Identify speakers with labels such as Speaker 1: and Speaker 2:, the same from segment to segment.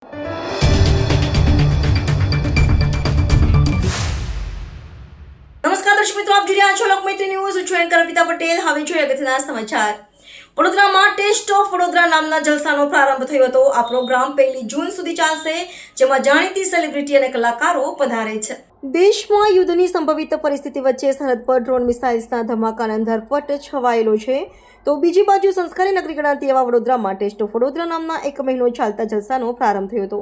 Speaker 1: નમસ્કાર દર્શક મિત્રો, આપ જોઈ રહ્યા છો લોકમૈત્રી ન્યૂઝ. હું છું એન્કર અર્પિતા પટેલ. હવે જોઈએ અગત્યના સમાચાર. વડોદરામાં ટેસ્ટ ઓફ વડોદરા નામના જલસાનો પ્રારંભ થયો હતો. આ પ્રોગ્રામ 1 જૂન સુધી ચાલશે, જેમાં જાણીતી સેલિબ્રિટી અને કલાકારો પધારે છે. દેશમાં યુદ્ધની સંભવિત પરિસ્થિતિ વચ્ચે સરહદ પર ડ્રોન મિસાઇલ્સના ધમાકાના અંધારપટ છવાયેલો છે, તો બીજી બાજુ સંસ્કારી નગરી ગણાતી એવા વડોદરામાં ટેસ્ટ ઓફ વડોદરા નામના 1 મહિનો ચાલતા જલસાનો પ્રારંભ થયો હતો.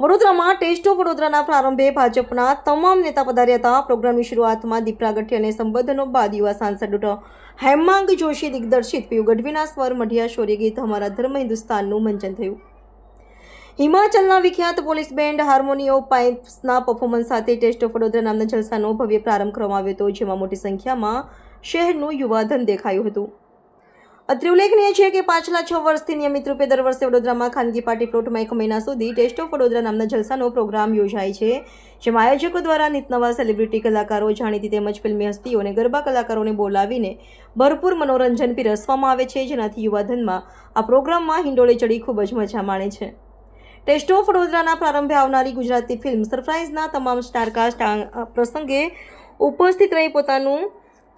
Speaker 1: વડોદરામાં ટેસ્ટ ઓફ વડોદરાના પ્રારંભે ભાજપના તમામ નેતા પધાર્યા હતા. પ્રોગ્રામની શરૂઆતમાં દીપ પ્રાગટ્ય અને સંબોધનો બાદ યુવા સાંસદ ડોક્ટર હેમાંગ જોશી દિગ્દર્શિત પીયુ ગઢવીના સ્વર મઢિયા શૌર્ય ગીત હમારા ધર્મ હિન્દુસ્તાનનું મંચન થયું. હિમાચલના વિખ્યાત પોલીસ બેન્ડ હાર્મોનિયો પાઇપ્સના પરફોર્મન્સ સાથે ટેસ્ટ ઓફ વડોદરા નામના જલસાનો ભવ્ય પ્રારંભ કરવામાં આવ્યો હતો, જેમાં મોટી સંખ્યામાં શહેરનું યુવાધન દેખાયું હતું. અત્રે ઉલ્લેખનીય છે કે પાછલા 6 વર્ષથી નિયમિત રૂપે દર વર્ષે વડોદરામાં ખાનગી પાર્ટી પ્લોટમાં 1 મહિના સુધી ટેસ્ટ ઓફ વડોદરા નામના જલસાનો પ્રોગ્રામ યોજાય છે, જેમાં આયોજકો દ્વારા નિતનવા સેલિબ્રિટી કલાકારો, જાણીતી તેમજ ફિલ્મી હસ્તીઓ અને ગરબા કલાકારોને બોલાવીને ભરપૂર મનોરંજન પીરસવામાં આવે છે, જેનાથી યુવાધનમાં આ પ્રોગ્રામમાં હિંડોળે ચડી ખૂબ જ મજા માણે છે. ટેસ્ટ ઓફ વડોદરાના પ્રારંભે આવનારી ગુજરાતી ફિલ્મ સરપ્રાઇઝના તમામ સ્ટારકાસ્ટ પ્રસંગે ઉપસ્થિત રહી પોતાનું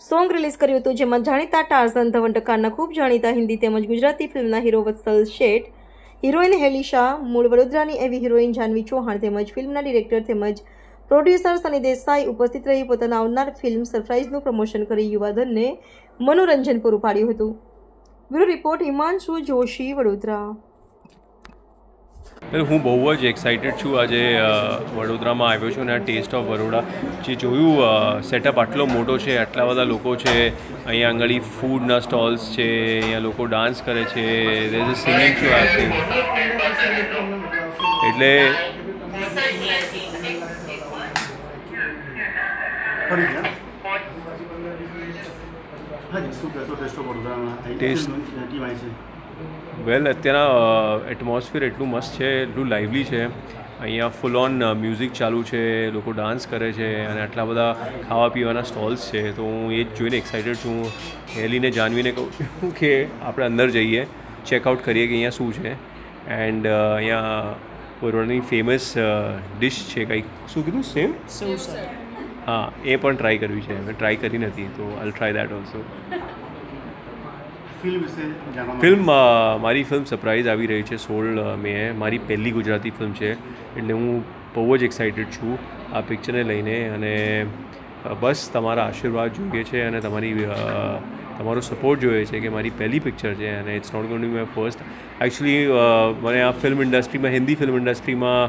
Speaker 1: સોંગ રિલીઝ કર્યું હતું, જેમાં જાણીતા ટાર્ઝન ધવન ટકારના ખૂબ જાણીતા હિન્દી તેમજ ગુજરાતી ફિલ્મના હીરો વત્સલ શેઠ, હિરોઈન હેલી શાહ, મૂળ વડોદરાની એવી હિરોઈન જાનવી ચૌહાણ તેમજ ફિલ્મના ડિરેક્ટર તેમજ પ્રોડ્યુસર સની દેસાઈ ઉપસ્થિત રહી પોતાના આવનાર ફિલ્મ સરપ્રાઇઝનું પ્રમોશન કરી યુવાધનને મનોરંજન પૂરું પાડ્યું હતું. Bureau report Himanshu Joshi, Vadodara.
Speaker 2: હું બહુ જ એક્સાઇટેડ છું. આજે વડોદરામાં આવ્યો છું અને આ ટેસ્ટ ઓફ બરોડા જે જોયું, સેટઅપ આટલો મોટો છે, આટલા બધા લોકો છે, અહીંયા આગળ ફૂડના સ્ટોલ્સ છે, અહીંયા લોકો ડાન્સ કરે છે, there is a singing show happening. એટલે વેલ અત્યારના એટમોસ્ફિયર એટલું મસ્ત છે, એટલું લાઇવલી છે. અહીંયા ફૂલ ઓન મ્યુઝિક ચાલુ છે, લોકો ડાન્સ કરે છે અને આટલા બધા ખાવા પીવાના સ્ટોલ્સ છે. તો હું એ જ જોઈને એક્સાઇટેડ છું. હેલીને જાનવીને કહું છું કે આપણે અંદર જઈએ, ચેકઆઉટ કરીએ કે અહીંયા શું છે. એન્ડ અહીંયા વડોદરાની ફેમસ ડિશ છે, કંઈક શું કીધું, સેવ, હા, એ પણ ટ્રાય કરવી છે. મેં ટ્રાય કરી નથી, તો આઈ ટ્રાય દેટ ઓલ્સો. ફિલ્મ મારી ફિલ્મ સરપ્રાઇઝ આવી રહી છે 16 મે. મારી પહેલી ગુજરાતી ફિલ્મ છે, એટલે હું બહુ જ એક્સાઇટેડ છું આ પિક્ચરને લઈને. અને બસ તમારા આશીર્વાદ જોઈએ છે અને તમારો સપોર્ટ જોઈએ છે કે મારી પહેલી પિક્ચર છે અને it's not going to be my first. Actually મને આ ફિલ્મ ઇન્ડસ્ટ્રીમાં, હિન્દી ફિલ્મ ઇન્ડસ્ટ્રીમાં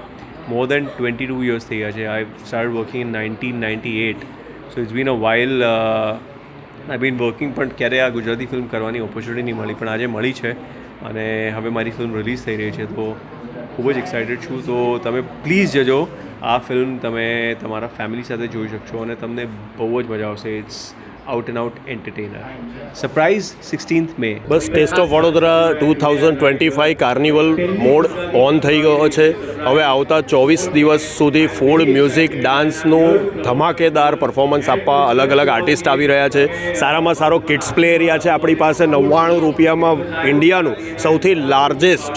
Speaker 2: મોર દેન 22 years થઈ ગયા છે. I start working in 1998, so it's been a while I been working. પણ ક્યારે આ ગુજરાતી ફિલ્મ કરવાની ઓપોર્ચ્યુનિટી નહીં મળી, પણ આજે મળી છે અને હવે મારી ફિલ્મ રિલીઝ થઈ રહી છે, તો ખૂબ જ એક્સાઇટેડ છું. તો તમે પ્લીઝ જજો. આ ફિલ્મ તમે તમારા ફેમિલી સાથે જોઈ શકશો અને તમને બહુ જ મજા આવશે. It's out and out entertainer. Surprise 16th May.
Speaker 3: બસ taste of Vadodara 2025 carnival mode on થઈ ગયો છે. હવે આવતા 24 દિવસ સુધી ફૂડ, મ્યુઝિક, ડાન્સનું ધમાકેદાર પરફોર્મન્સ આપવા અલગ અલગ આર્ટિસ્ટ આવી રહ્યા છે. સારામાં સારો કિડ્સ પ્લે એરિયા છે આપણી પાસે. 99 રૂપિયામાં ઇન્ડિયાનું સૌથી લાર્જેસ્ટ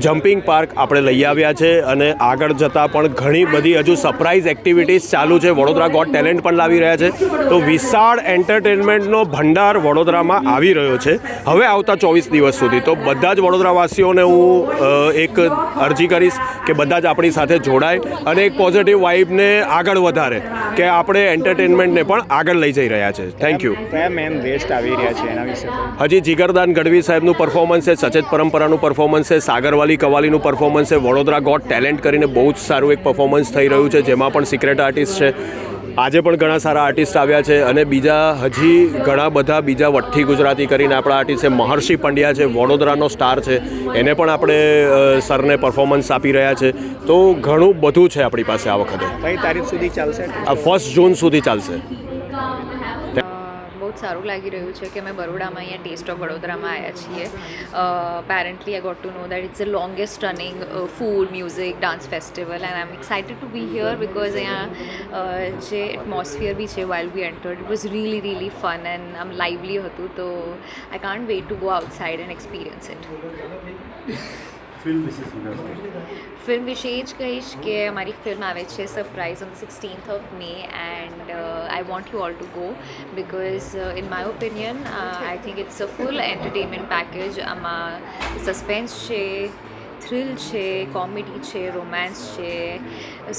Speaker 3: જમ્પિંગ પાર્ક આપણે લઈ આવ્યા છે અને આગળ જતાં પણ ઘણી બધી હજુ સરપ્રાઇઝ એક્ટિવિટીઝ ચાલુ છે. વડોદરા ગોટ ટેલેન્ટ પણ લાવી રહ્યા છે. તો વિશાળ એન્ટરટેનમેન્ટનો ભંડાર વડોદરામાં આવી રહ્યો છે હવે આવતા 24 દિવસ સુધી. તો બધા જ વડોદરાવાસીઓને હું એક અરજી કરીશ કે બધા જ આપણી સાથે જોડાય અને એક પોઝિટિવ વાઇબને આગળ વધારે, કે આપણે એન્ટરટેનમેન્ટને પણ આગળ લઈ જઈ રહ્યા છે. Thank you.
Speaker 4: કયા મેમ વેસ્ટ આવી રહ્યા છે એના વિશે?
Speaker 3: હજી જીગરદાન ગઢવી સાહેબનું પરફોર્મન્સ છે, સચેત પરંપરાનું પરફોર્મન્સ છે, સાગરવાલી કવાલીનું પરફોર્મન્સ છે, વડોદરા ગોટ ટેલેન્ટ કરીને બહુ જ સારું એક પરફોર્મન્સ થઈ રહ્યું છે, જેમાં પણ સિક્રેટ આર્ટિસ્ટ છે. આજે પણ ઘણા સારા આર્ટિસ્ટ આવ્યા છે અને બીજા હજી ઘણા બધા બીજા વઠ્ઠી ગુજરાતી કરીને આપણા આર્ટિસ્ટ છે. મહર્ષિ પંડ્યા છે, વડોદરાનો સ્ટાર છે, એને પણ આપણે સરને પરફોર્મન્સ આપી રહ્યા છે. તો ઘણું બધું છે આપણી પાસે આ વખતે.
Speaker 4: કઈ તારીખ સુધી ચાલશે?
Speaker 3: 1 જૂન સુધી ચાલશે.
Speaker 5: બહુ જ સારું લાગી રહ્યું છે કે અમે બરોડામાં અહીંયા ટેસ્ટ ઓફ વડોદરામાં આવ્યા છીએ. Apparently I got to know that it's the longest running food, music, dance festival and I am excited to be here because અહીંયા જે એટમોસ્ફિયર બી છે while we entered it was really fun and આમ lively હતું. તો I can't wait to go outside and experience it.
Speaker 6: Film વિશે શું કહેશો?
Speaker 5: ફિલ્મ વિશે એ જ કહીશ કે અમારી ફિલ્મ આવે છે surprise on 16th of May and I want you all to go because in my opinion I think it's a full entertainment package. આમાં સસ્પેન્સ છે, થ્રિલ છે, કોમેડી છે, રોમાન્સ છે.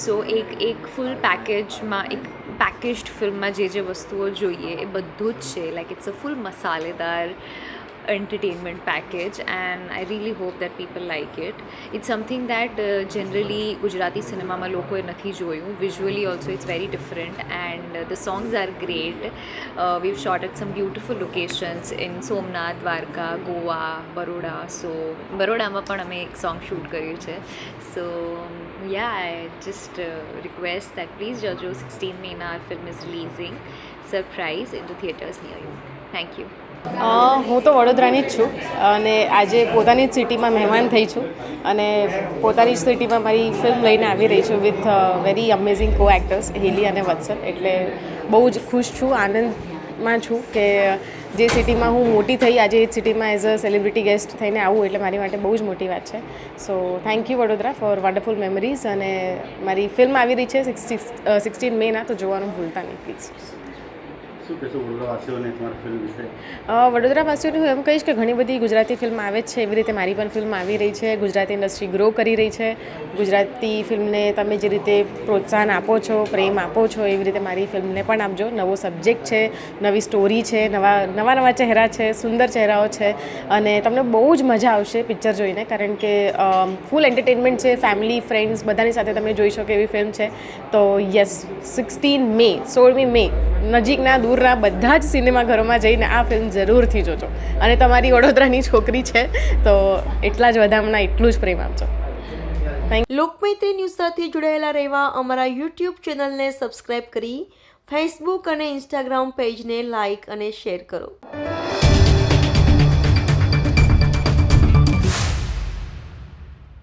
Speaker 5: સો એક ફૂલ પેકેજમાં, એક પેકેજ્ડ ફિલ્મમાં જે વસ્તુઓ જોઈએ એ બધું જ છે. લાઈક ઇટ્સ અ ફૂલ મસાલેદાર entertainment package and I really hope that people like it. It's something that generally Gujarati cinema માં લોકોએ નથી જોયું. Visually also it's very different and the songs are great. We've shot at some beautiful locations in Somnath, Dwarka, Goa, Baroda. So બરોડામાં પણ અમે એક song shoot કર્યું છે. So yeah, I just request that please જોજો. 16 May ના our film is releasing. Surprise into theatres near you. Thank you.
Speaker 7: હું તો વડોદરાની જ છું અને આજે પોતાની જ સિટીમાં મહેમાન થઈ છું અને પોતાની જ સિટીમાં મારી ફિલ્મ લઈને આવી રહી છું વિથ વેરી અમેઝિંગ કો એક્ટર્સ હિલી અને વત્સલ. એટલે બહુ જ ખુશ છું, આનંદમાં છું કે જે સિટીમાં હું મોટી થઈ આજે એ જ સિટીમાં એઝ અ સેલિબ્રિટી ગેસ્ટ થઈને આવું એટલે મારી માટે બહુ જ મોટી વાત છે. So thank you Vadodara for wonderful memories. અને મારી ફિલ્મ આવી રહી છે 16 મેના, તો જોવાનું ભૂલતા નહીં પ્લીઝ.
Speaker 6: શું કહેશો વડોદરાવાસીઓને તમારી ફિલ્મ વિશે?
Speaker 7: વડોદરાવાસીઓને હું એમ કહીશ કે ઘણી બધી ગુજરાતી ફિલ્મ આવે જ છે, એવી રીતે મારી પણ ફિલ્મ આવી રહી છે. ગુજરાતી ઇન્ડસ્ટ્રી ગ્રો કરી રહી છે. ગુજરાતી ફિલ્મને તમે જે રીતે પ્રોત્સાહન આપો છો, પ્રેમ આપો છો, એવી રીતે મારી ફિલ્મને પણ આપજો. નવો સબ્જેક્ટ છે, નવી સ્ટોરી છે, નવા ચહેરા છે, સુંદર ચહેરાઓ છે અને તમને બહુ જ મજા આવશે પિક્ચર જોઈને, કારણ કે ફૂલ એન્ટરટેનમેન્ટ છે. ફેમિલી, ફ્રેન્ડ્સ બધાની સાથે તમે જોઈ શકો એવી ફિલ્મ છે. તો યસ, 16મી મે નજીકના દૂરના બધા જ સિનેમાઘરોમાં જઈને આ ફિલ્મ જરૂરથી જોજો. અને તમારી વડોદરાની છોકરી છે તો એટલા જ વધામણા, એટલું જ પ્રેમ આપજો.
Speaker 1: લોકમૈત્રી ન્યૂઝ સાથે જોડાયેલા રહેવા અમારા યુટ્યુબ ચેનલને સબસ્ક્રાઇબ કરી ફેસબુક અને ઇન્સ્ટાગ્રામ પેજને લાઇક અને શેર કરો.